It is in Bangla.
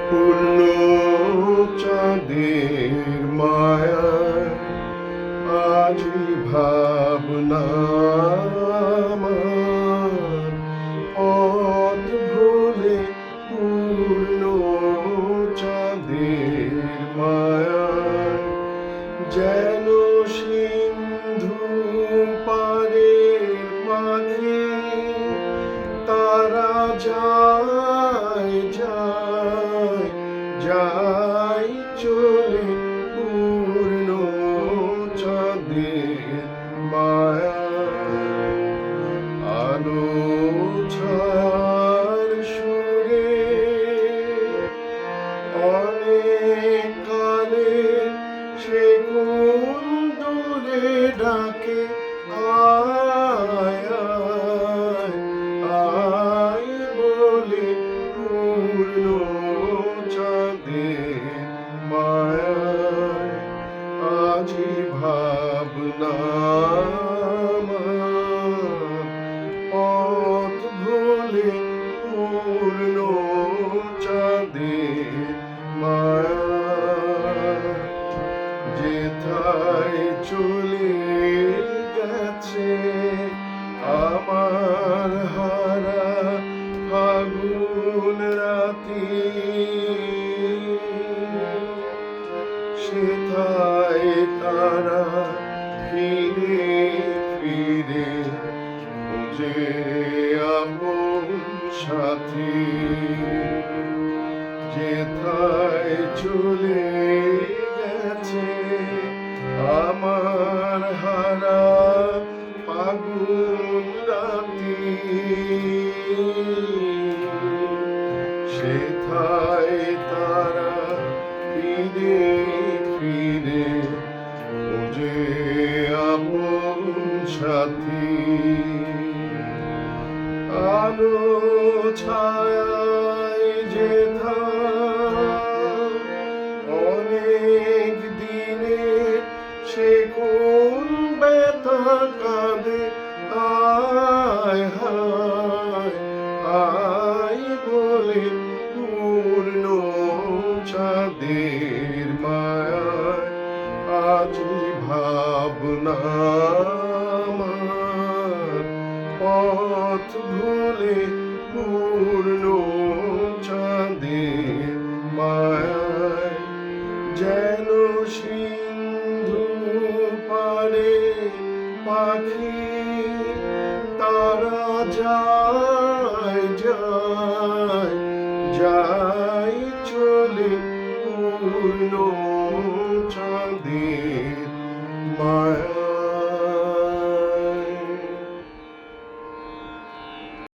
পূর্ণ চাঁদের মায়ায় আজি ভাবনা আমার পথ ভুলে পূর্ণ চাঁদের মায়ায় যেন সিন্ধু পারের পাখি তারা যায় যায় যায় চলে পূর্ণ চাঁদের মায়ায় আলো ছায়ার সুরে অনেক কালে সে কোন দূরে ডাকে আয় আয় আয় বলে পূর্ণ চাঁদের মায়ায় আজি ভাবনা আমার পথ ভুলে পূর্ণ চাঁদের মায়ায় যেথায় চলে গেছে আমার হারা ফাগুন রাতি সেথায় তারা ফিরে ফিরে খুঁজে আপন সাথী যেথায় চলে গেছে আমার হারা ফাগুন রাতি সেথায় তারা ফিরে ফিরে খুঁজে আপন সাথী আলো ছায়ায় যেথায় অনেক দিনে সে কোন ব্যথা কাঁদে আয় হায় আয় বলে পূর্ণ চাঁদের মায়ায় আজি ভাবনা আমার পথ ভুলে পূর্ণ চাঁদের মায়ায় যেন সিন্ধু পারে পাখি তারা যায় যায় যায় চলে পূর্ণ চাঁদের